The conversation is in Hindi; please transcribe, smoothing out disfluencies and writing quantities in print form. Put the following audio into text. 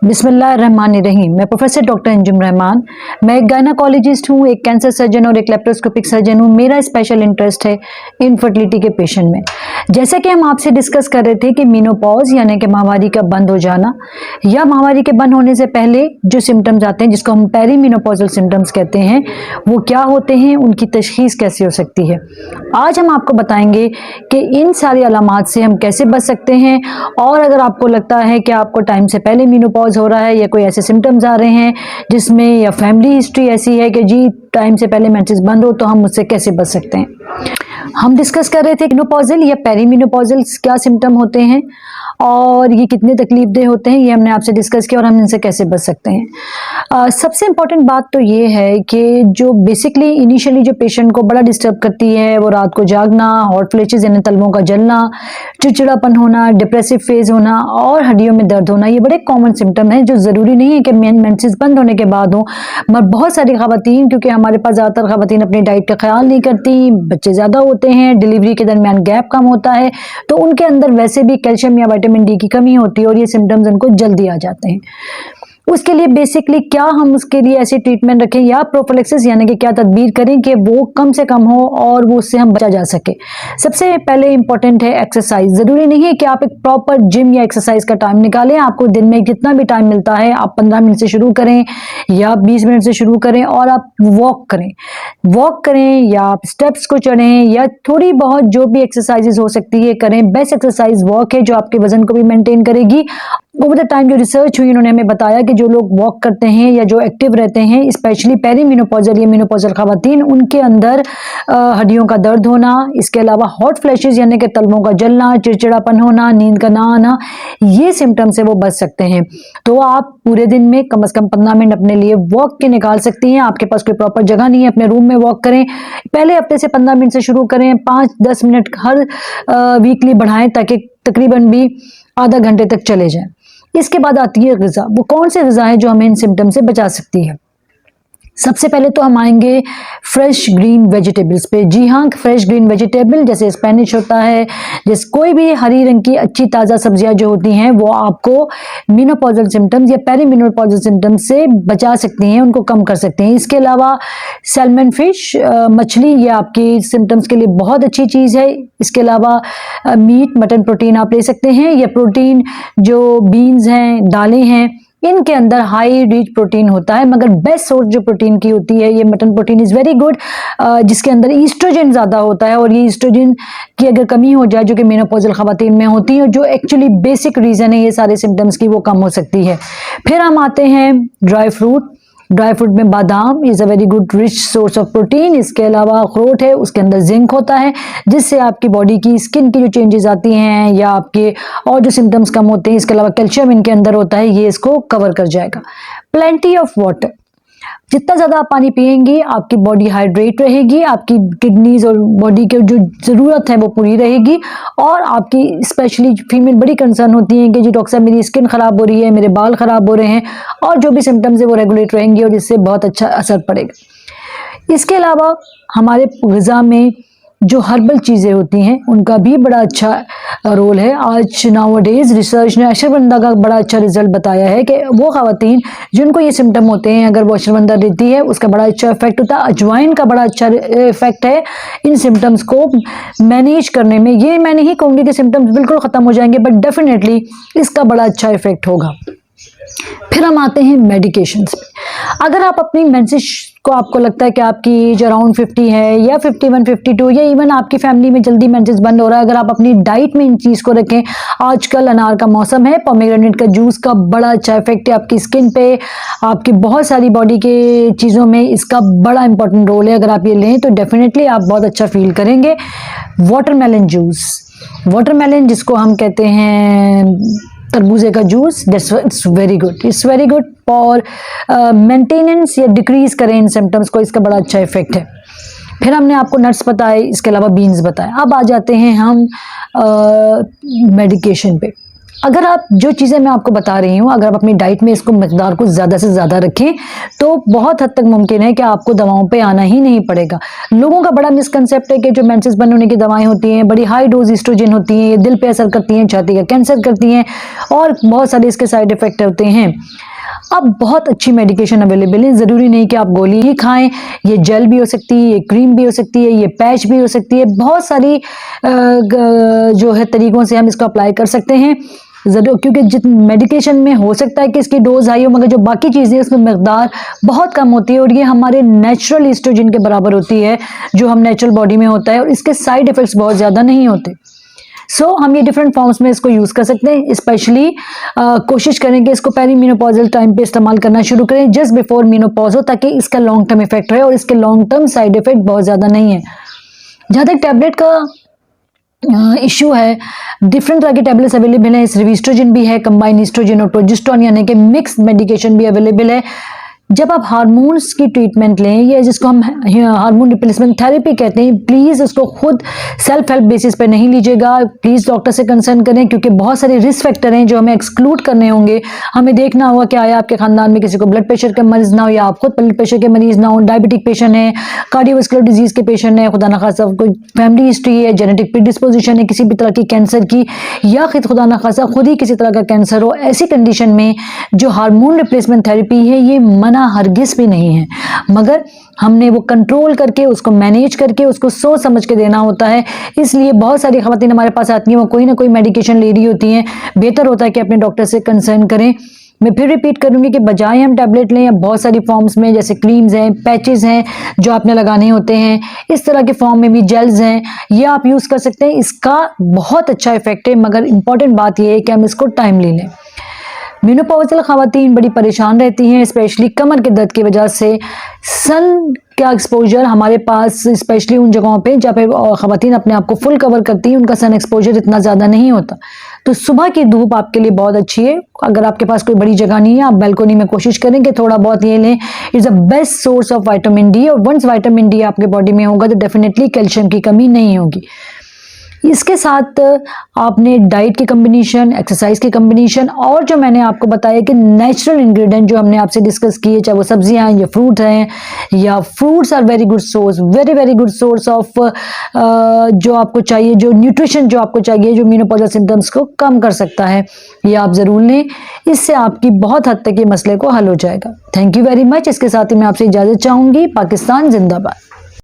बिस्मिल्लाहिर्रहमानिर्रहीम। मैं प्रोफेसर डॉक्टर अंजुम रहमान। मैं एक गायनाकोलॉजिस्ट हूँ, एक कैंसर सर्जन और एक लेप्रोस्कोपिक सर्जन हूँ। मेरा स्पेशल इंटरेस्ट है इनफर्टिलिटी के पेशेंट में। जैसा कि हम आपसे डिस्कस कर रहे थे कि मेनोपॉज यानी कि माहवारी का बंद हो जाना या माहवारी के बंद होने से पहले जो सिम्टम्स आते हैं जिसको हम पेरीमेनोपॉजल सिम्टम्स कहते हैं, वो क्या होते हैं, उनकी तशखीस कैसे हो सकती है। आज हम आपको बताएंगे कि इन सारी अलामात से हम कैसे बच सकते हैं, और अगर आपको लगता है कि आपको टाइम से पहले मेनोपॉज हो रहा है या कोई ऐसे सिम्टम्स आ रहे हैं जिसमें या फैमिली हिस्ट्री ऐसी है कि जी टाइम से पहले मेंसेस बंद हो, तो हम उससे कैसे बच सकते हैं। हम डिस्कस कर रहे थे मेनोपॉजल या पेरीमेनोपॉजल क्या सिम्टम होते हैं और ये कितने तकलीफदेह होते हैं, ये हमने आपसे डिस्कस किया और हम इनसे कैसे बच सकते हैं। सबसे इम्पॉर्टेंट बात तो ये है कि जो बेसिकली इनिशियली जो पेशेंट को बड़ा डिस्टर्ब करती है वो रात को जागना, हॉट फ्लैशेस यानी तलवों का जलना, चिड़चिड़ापन होना, डिप्रेसिव फेज होना और हड्डियों में दर्द होना, ये बड़े कॉमन सिम्टम है जो ज़रूरी नहीं है कि मेंसेस बंद होने के बाद हो। मगर बहुत सारी खवातीन, क्योंकि हमारे पास ज़्यादातर खवातीन अपनी डाइट का ख्याल नहीं करती, बच्चे ज़्यादा होते हैं, डिलीवरी के दरमियान गैप कम होता है, तो उनके अंदर वैसे भी कैल्शियम या विटामिन डी की कमी होती है और ये सिम्टम्स उनको जल्दी आ जाते हैं। उसके लिए बेसिकली क्या हम उसके लिए ऐसे ट्रीटमेंट रखें या प्रोफिलैक्सिस यानी कि क्या तदबीर करें कि वो कम से कम हो और वो उससे हम बचा जा सके। सबसे पहले इंपॉर्टेंट है एक्सरसाइज। ज़रूरी नहीं है कि आप एक प्रॉपर जिम या एक्सरसाइज का टाइम निकालें। आपको दिन में जितना भी टाइम मिलता है, आप 15 मिनट से शुरू करें या 20 मिनट से शुरू करें और आप वॉक करें या आप स्टेप्स को चढ़ें या थोड़ी बहुत जो भी एक्सरसाइजेज हो सकती है करें। बेस्ट एक्सरसाइज वॉक है जो आपके वजन को भी मेंटेन करेगी। ओवर द टाइम जो रिसर्च हुई उन्होंने हमें बताया कि जो लोग वॉक करते हैं या जो एक्टिव रहते हैं, स्पेशली पेरीमेनोपॉजल या मेनोपॉजल खवातीन, उनके अंदर हड्डियों का दर्द होना, इसके अलावा हॉट फ्लैशेस यानी कि तलवों का जलना, चिड़चिड़ापन होना, नींद का ना आना, ये सिम्टम से वो बच सकते हैं। तो आप पूरे दिन में कम से कम 15 मिनट अपने लिए वॉक के निकाल सकती हैं। आपके पास कोई प्रॉपर जगह नहीं है, अपने रूम में वॉक करें। पहले हफ्ते से 15 मिनट से शुरू करें, 5-10 मिनट हर वीकली बढ़ाएं ताकि तकरीबन भी आधा घंटे तक चले जाएं। इसके बाद आती है ग़िज़ा। वो कौन से ग़िज़ा है जो हमें इन सिम्टम से बचा सकती है। सबसे पहले तो हम आएंगे फ्रेश ग्रीन वेजिटेबल्स पे। जी हाँ, फ्रेश ग्रीन वेजिटेबल जैसे स्पेनिश होता है, जैसे कोई भी हरी रंग की अच्छी ताज़ा सब्जियां जो होती हैं वो आपको मेनोपॉजल सिम्टम्स या पेरीमेनोपॉजल सिम्टम्स से बचा सकती हैं, उनको कम कर सकते हैं। इसके अलावा सैल्मन फिश, मछली, ये आपकी सिम्टम्स के लिए बहुत अच्छी चीज़ है। इसके अलावा मीट, मटन प्रोटीन आप ले सकते हैं, या प्रोटीन जो बीन्स हैं, दालें हैं, इनके अंदर हाई रिच प्रोटीन होता है। मगर बेस्ट सोर्स जो प्रोटीन की होती है ये mutton protein is very good, जिसके अंदर ईस्ट्रोजन ज़्यादा होता है, और ये ईस्ट्रोजन की अगर कमी हो जाए जो कि मेनोपॉजल खवातीन में होती है और जो एक्चुअली बेसिक रीज़न है ये सारे सिम्टम्स की, वो कम हो सकती है। फिर हम आते हैं ड्राई फ्रूट में बादाम is a very good rich source of protein. इसके अलावा अखरोट है, उसके अंदर जिंक होता है जिससे आपकी बॉडी की स्किन की जो चेंजेस आती हैं या आपके और जो सिम्टम्स कम होते हैं। इसके अलावा कैल्शियम इनके अंदर होता है, ये इसको कवर कर जाएगा। प्लेंटी ऑफ वाटर, जितना ज़्यादा आप पानी पिएंगी आपकी बॉडी हाइड्रेट रहेगी, आपकी किडनीज और बॉडी की जो ज़रूरत है वो पूरी रहेगी। और आपकी स्पेशली फीमेल बड़ी कंसर्न होती हैं कि जी डॉक्टर साहब मेरी स्किन ख़राब हो रही है, मेरे बाल ख़राब हो रहे हैं, और जो भी सिम्टम्स है वो रेगुलेट रहेंगे और इससे बहुत अच्छा असर पड़ेगा। इसके अलावा हमारे ग़िज़ा में जो हर्बल चीज़ें होती हैं उनका भी बड़ा अच्छा रोल है। आज नाउअडेज रिसर्च ने अश्वगंधा का बड़ा अच्छा रिजल्ट बताया है कि वो खवातीन जिनको ये सिम्टम होते हैं, अगर वो अश्वगंधा लेती है उसका बड़ा अच्छा इफेक्ट होता है। अजवाइन का बड़ा अच्छा इफेक्ट है इन सिम्टम्स को मैनेज करने में। ये मैं नहीं कहूँगी कि सिम्टम्स बिल्कुल ख़त्म हो जाएंगे, बट डेफिनेटली इसका बड़ा अच्छा इफेक्ट होगा। फिर हम आते हैं मेडिकेशंस पे। अगर आप अपनी मेंसेस को आपको लगता है कि आपकी एज अराउंड 50 है या 51, 52 या इवन आपकी फैमिली में जल्दी मेंसेस बंद हो रहा है, अगर आप अपनी डाइट में इन चीज़ को रखें, आजकल अनार का मौसम है, पोमेग्रेनेट का जूस का बड़ा अच्छा इफेक्ट है आपकी स्किन पे, आपकी बहुत सारी बॉडी के चीज़ों में इसका बड़ा इंपॉर्टेंट रोल है। अगर आप ये लें तो डेफिनेटली आप बहुत अच्छा फील करेंगे। वाटरमेलन जूस, वाटरमेलन जिसको हम कहते हैं तरबूजे का जूस, इट्स वेरी गुड और मेंटेनेंस या डिक्रीज करें इन सिम्टम्स को, इसका बड़ा अच्छा इफेक्ट है। फिर हमने आपको नट्स बताए, इसके अलावा बीन्स बताए। अब आ जाते हैं हम मेडिकेशन पे। अगर आप जो चीज़ें मैं आपको बता रही हूँ, अगर आप अपनी डाइट में इसको मकदार को ज़्यादा से ज़्यादा रखें तो बहुत हद तक मुमकिन है कि आपको दवाओं पे आना ही नहीं पड़ेगा। लोगों का बड़ा मिसकंसेप्ट है कि जो मेंसेस बंद होने की दवाएं होती हैं बड़ी हाई डोज एस्ट्रोजन होती हैं, ये दिल पे असर करती हैं, छाती का कैंसर करती हैं और बहुत सारे इसके साइड इफेक्ट होते हैं। अब बहुत अच्छी मेडिकेशन अवेलेबल है, ज़रूरी नहीं कि आप गोली ही खाएं, ये जेल भी हो सकती है, ये क्रीम भी हो सकती है, ये पैच भी हो सकती है, बहुत सारी जो है तरीकों से हम इसको अप्लाई कर सकते हैं ज़रूर, क्योंकि जित मेडिकेशन में हो सकता है कि इसकी डोज हाई हो मगर जो बाकी चीज़ें उसमें मकदार बहुत कम होती है और ये हमारे नेचुरल एस्ट्रोजन के बराबर होती है जो हम नेचुरल बॉडी में होता है और इसके साइड इफ़ेक्ट्स बहुत ज़्यादा नहीं होते। हम ये डिफरेंट फॉर्म्स में इसको यूज़ कर सकते हैं। स्पेशली कोशिश करें कि इसको पेरीमेनोपॉजल टाइम पे इस्तेमाल करना शुरू करें, जस्ट बिफोर मेनोपॉज हो, ताकि इसका लॉन्ग टर्म इफेक्ट रहे और इसके लॉन्ग टर्म साइड इफेक्ट बहुत ज़्यादा नहीं है। जहाँ तक टैबलेट का इशू है, डिफरेंट तरह के टैबलेट्स अवेलेबल हैं, सिर्फ एस्ट्रोजन भी है, कंबाइन एस्ट्रोजन और प्रोजेस्टेरोन यानी कि मिक्स मेडिकेशन भी अवेलेबल है। जब आप हार्मोन्स की ट्रीटमेंट लें या जिसको हम हार्मोन रिप्लेसमेंट थेरेपी कहते हैं, प्लीज़ उसको खुद सेल्फ हेल्प बेसिस पे नहीं लीजिएगा, प्लीज़ डॉक्टर से कंसर्न करें, क्योंकि बहुत सारे रिस्क फैक्टर हैं जो हमें एक्सक्लूड करने होंगे। हमें देखना होगा कि आया आपके खानदान में किसी को ब्लड प्रेशर का मरीज ना हो या आप खुद ब्लड प्रेशर के मरीज ना हो, डायबिटिक पेशेंट है, कार्डियोवास्कुलर डिजीज के पेशेंट है, खुदा न खासा कोई फैमिली हिस्ट्री है, जेनेटिक प्रीडिस्पोजिशन है किसी भी तरह की कैंसर की, या खुदा न खासा खुद ही किसी तरह का कैंसर हो, ऐसी कंडीशन में जो हार्मोन रिप्लेसमेंट थेरेपी है ये मना हरगिज भी नहीं है, मगर हमने वो कंट्रोल करके उसको मैनेज करके उसको सोच समझ के देना होता है। इसलिए बहुत सारी खवातीन हमारे पास आती हैं, वो कोई ना कोई मेडिकेशन ले रही होती हैं, बेहतर होता है कि अपने डॉक्टर से कंसर्न करें। मैं फिर रिपीट करूंगी कि बजाय हम टैबलेट लें, या बहुत सारी फॉर्म्स में जैसे क्रीम्स हैं, पैचेस हैं जो आपने लगाने होते हैं, इस तरह के फॉर्म में भी जेल्स हैं, ये आप यूज़ कर सकते हैं। इसका बहुत अच्छा इफेक्ट है, मगर इंपॉर्टेंट बात यह है कि हम इसको टाइमली लें। मेनोपॉज़ल खवातीन बड़ी परेशान रहती हैं, स्पेशली कमर के दर्द की वजह से। सन का एक्सपोजर हमारे पास स्पेशली उन जगहों पे जहाँ पे खवातीन अपने आप को फुल कवर करती हैं, उनका सन एक्सपोजर इतना ज़्यादा नहीं होता, तो सुबह की धूप आपके लिए बहुत अच्छी है। अगर आपके पास कोई बड़ी जगह नहीं है, आप बैल्कोनी में कोशिश करें कि थोड़ा बहुत ये लें। It's a best source of vitamin D, और वंस विटामिन डी आपके बॉडी में होगा तो डेफिनेटली कैल्शियम की कमी नहीं होगी। इसके साथ आपने डाइट की कम्बिनेशन, एक्सरसाइज की कम्बिनेशन, और जो मैंने आपको बताया कि नेचुरल इंग्रेडिएंट जो हमने आपसे डिस्कस किए, चाहे वो सब्जियां हैं या फ्रूट हैं, या fruits are very good source, very very good source of जो आपको चाहिए, जो न्यूट्रिशन जो आपको चाहिए, जो मेनोपॉज़ल सिम्टम्स को कम कर सकता है, ये आप ज़रूर लें। इससे आपकी बहुत हद तक ये मसले को हल हो जाएगा। Thank you very much. इसके साथ ही मैं आपसे इजाज़त चाहूँगी। पाकिस्तान जिंदाबाद।